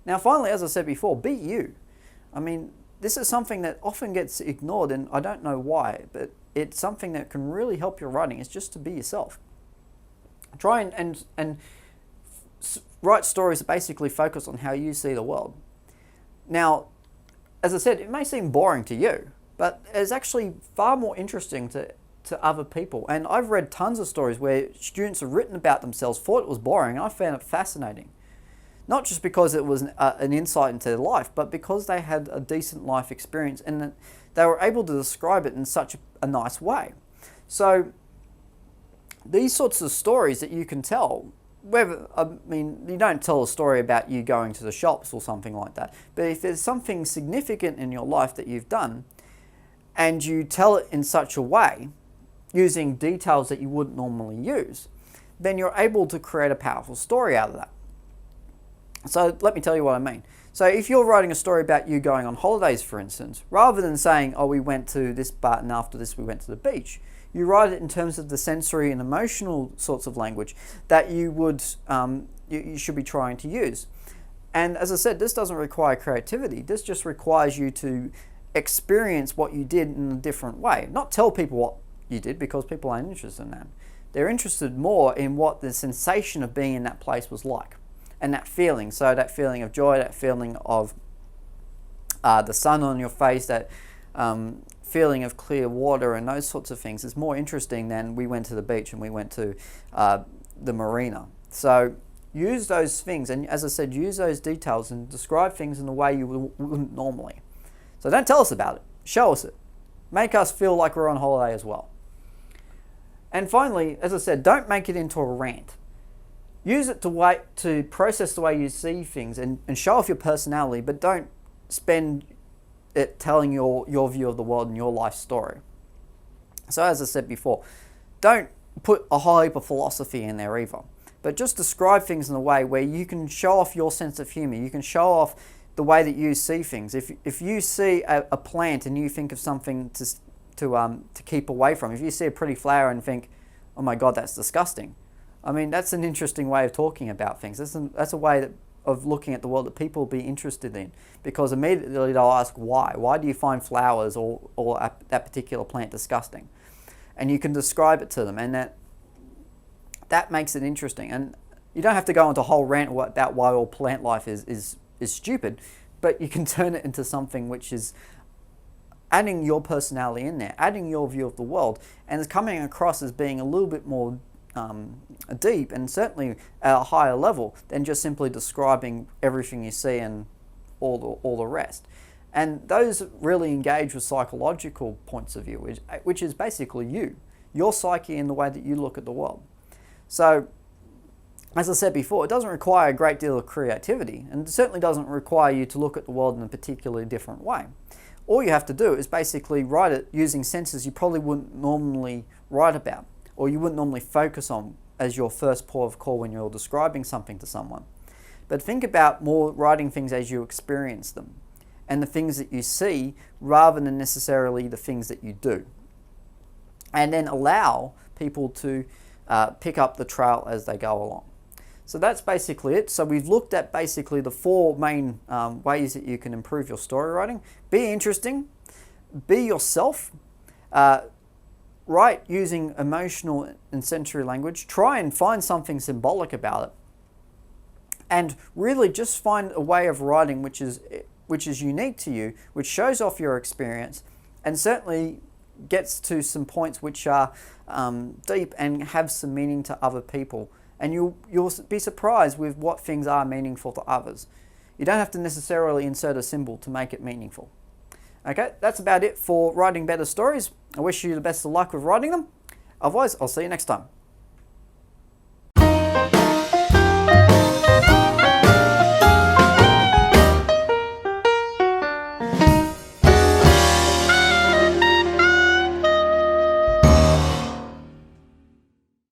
Now, finally, as I said before, be you. I mean, this is something that often gets ignored, and I don't know why, but it's something that can really help your writing, is just to be yourself. Try and write stories that basically focus on how you see the world. Now, as I said, it may seem boring to you, but it's actually far more interesting to other people. And I've read tons of stories where students have written about themselves, thought it was boring, and I found it fascinating. Not just because it was an insight into their life, but because they had a decent life experience and that they were able to describe it in such a nice way. So these sorts of stories that you can tell, whether, I mean, you don't tell a story about you going to the shops or something like that, but if there's something significant in your life that you've done and you tell it in such a way, using details that you wouldn't normally use, then you're able to create a powerful story out of that. So let me tell you what I mean. So if you're writing a story about you going on holidays, for instance, rather than saying, oh, we went to this part and after this we went to the beach, you write it in terms of the sensory and emotional sorts of language that you would you should be trying to use. And as I said, this doesn't require creativity. This just requires you to experience what you did in a different way. Not tell people what you did, because people aren't interested in that. They're interested more in what the sensation of being in that place was like. And that feeling, so that feeling of joy, that feeling of the sun on your face, that feeling of clear water and those sorts of things is more interesting than we went to the beach and we went to the marina. So use those things, and as I said, use those details and describe things in the way you wouldn't normally. So don't tell us about it, show us it. Make us feel like we're on holiday as well. And finally, as I said, don't make it into a rant. Use it to process the way you see things and show off your personality, but don't spend it telling your view of the world and your life story. So as I said before, don't put a whole heap of philosophy in there either, but just describe things in a way where you can show off your sense of humor. You can show off the way that you see things. If you see a plant and you think of something to keep away from, if you see a pretty flower and think, oh my God, that's disgusting. I mean, that's an interesting way of talking about things. That's a way of looking at the world that people will be interested in, because immediately they'll ask why. Why do you find flowers or that particular plant disgusting? And you can describe it to them, and that makes it interesting. And you don't have to go into a whole rant about why all plant life is stupid, but you can turn it into something which is adding your personality in there, adding your view of the world, and it's coming across as being a little bit more deep and certainly at a higher level than just simply describing everything you see and all the rest. And those really engage with psychological points of view, which is basically your psyche and the way that you look at the world. So, as I said before, it doesn't require a great deal of creativity, and it certainly doesn't require you to look at the world in a particularly different way. All you have to do is basically write it using senses you probably wouldn't normally write about, or you wouldn't normally focus on as your first port of call when you're describing something to someone. But think about more writing things as you experience them, and the things that you see rather than necessarily the things that you do. And then allow people to pick up the trail as they go along. So that's basically it. So we've looked at basically the four main ways that you can improve your story writing. Be interesting, be yourself, write using emotional and sensory language, try and find something symbolic about it, and really just find a way of writing which is unique to you, which shows off your experience, and certainly gets to some points which are deep and have some meaning to other people. And you'll be surprised with what things are meaningful to others. You don't have to necessarily insert a symbol to make it meaningful. Okay, that's about it for writing better stories. I wish you the best of luck with writing them. Otherwise, I'll see you next time.